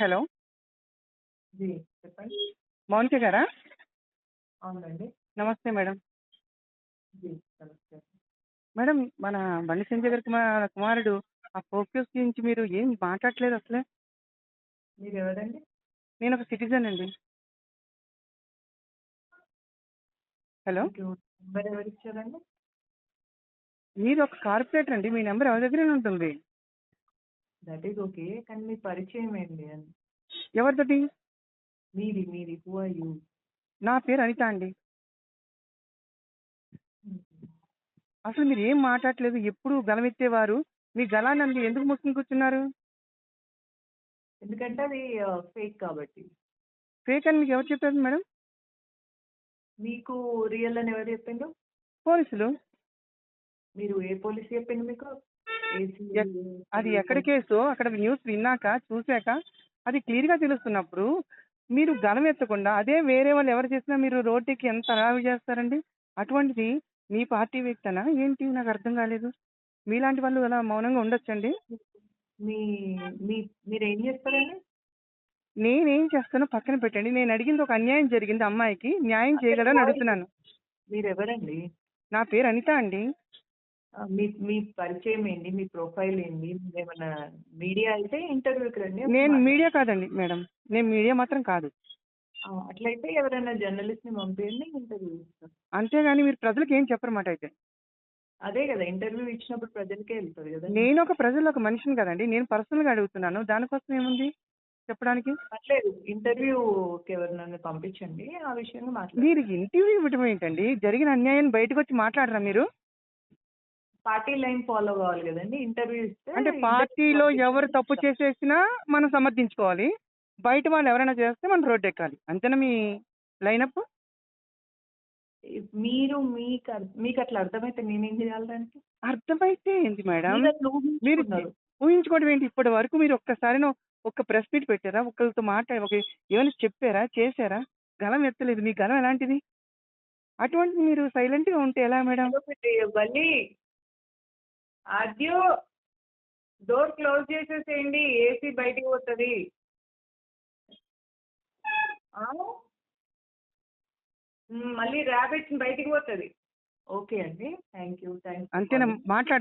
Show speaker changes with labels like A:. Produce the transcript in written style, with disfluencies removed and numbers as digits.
A: Hello.
B: G చెప్పండి.
A: మౌనిక గారా?
B: అవునండి.
A: నమస్తే మేడం.
B: జీ నమస్తే.
A: మేడం, మన బండి సంజయ్ గారి కుమారుడు ఆ ఫోక్ న్యూస్ గురించి మీరు ఏం మాట్లాడట్లేదు అసలే.
B: మీరు ఎవరండి?
A: నేను ఒక సిటిజన్ అండి. హలో.
B: మీకు నెంబర్ ఎవరు ఇచ్చారండి?
A: మీరు ఒక కార్పొరేటర్ అండి, మీ నెంబర్ ఎవరి దగ్గర ఉంటుంది?
B: దట్ ఈస్ ఓకే, కానీ మీ పరిచయం ఏంటి అని.
A: ఎవరితోటి?
B: మీది హూ ఆర్ యూ?
A: నా పేరు అనిత అండి. అసలు మీరు ఏం మాట్లాడట్లేదు, ఎప్పుడు గలమెత్తేవారు. మీ గలాన్ని ఎందుకు మూసుకుని కూర్చున్నారు?
B: ఎందుకంటే అది ఫేక్ కాబట్టి.
A: ఫేక్ అని మీకు ఎవరు చెప్పారు మేడం?
B: మీకు రియల్ అని ఎవరు చెప్పిండు?
A: పోలీసులు.
B: మీరు ఏ పోలీస్ చెప్పిండు మీకు?
A: అది ఎక్కడ కేసు అక్కడ న్యూస్ విన్నాక చూశాక అది క్లియర్గా తెలుస్తున్నప్పుడు మీరు గలం ఎత్తకుండా అదే వేరే వాళ్ళు ఎవరు చేసినా మీరు రోడ్డుకి ఎంత అరావి చేస్తారండి? అటువంటిది మీ పార్టీ వ్యక్తనా ఏంటి? నాకు అర్థం కాలేదు. మీలాంటి వాళ్ళు అలా మౌనంగా ఉండొచ్చండి?
B: మీ మీ మీరు ఏం చేస్తారండి?
A: నేనేం చేస్తానో పక్కన పెట్టండి. నేను అడిగింది ఒక అన్యాయం జరిగింది, అమ్మాయికి న్యాయం చేయగలని అడుగుతున్నాను.
B: మీరు ఎవరండి?
A: నా పేరు అనిత అండి.
B: మీ మీ పరిచయం ఏంటి? మీ ప్రొఫైల్ ఏంటి? ఏమన్నా మీడియా అయితే ఇంటర్వ్యూకి రండి.
A: నేను మీడియా కాదండి మేడం, నేను మీడియా మాత్రం కాదు.
B: అట్లయితే ఎవరైనా జర్నలిస్ట్ని పంపించండి, ఇంటర్వ్యూ ఇస్తాం.
A: అంతేగాని మీరు ప్రజలకు ఏం చెప్పరన్నమాట అయితే.
B: అదే కదా, ఇంటర్వ్యూ ఇచ్చినప్పుడు ప్రజలకే వెళ్తుంది కదా.
A: నేను ఒక ప్రజలు ఒక మనిషిని కదండి, నేను పర్సనల్గా అడుగుతున్నాను, దానికోసం ఏముంది చెప్పడానికి?
B: పర్లేదు, ఇంటర్వ్యూకి ఎవరినైనా పంపించండి, ఆ విషయంగా మాట్లాడండి.
A: మీరు ఇంటర్వ్యూ ఇవ్వడం ఏంటండి? జరిగిన అన్యాయం బయటకు వచ్చి మాట్లాడరా మీరు?
B: పార్టీ లైన్ ఫాలో కావాలి కదండి. ఇంటర్వ్యూ ఇస్తే
A: అంటే పార్టీలో ఎవరు తప్పు చేసేసినా మనం సమర్థించుకోవాలి, బయట వాళ్ళు ఎవరైనా చేస్తే మనం రోడ్డు ఎక్కాలి, అంతేనా మీ లైనప్?
B: మీకు అట్లా అర్థమైతే నేనేం చేయాలి దానికి?
A: అర్థమైతే ఏంటి మేడం? మీరు
B: ఊహించుకున్నారు.
A: ఊహించుకోవడం ఏంటి? ఇప్పటి వరకు మీరు ఒక్కసారి ఒక్క ప్రెస్ మీట్ పెట్టారా? ఒకరితో ఏమైనా చెప్పారా? చేశారా? గలం ఎత్తలేదు. మీ గలం ఎలాంటిది? అటువంటి మీరు సైలెంట్గా ఉంటే ఎలా మేడం?
B: మళ్ళీ ఆద్యో డోర్ క్లోజ్ చేసేసేయండి, ఏసీ బయటికి పోతుంది. మళ్ళీ ర్యాబిట్ బయటికి పోతుంది. ఓకే అండి, థ్యాంక్ యూ.
A: అంతేనా మాట్లాడ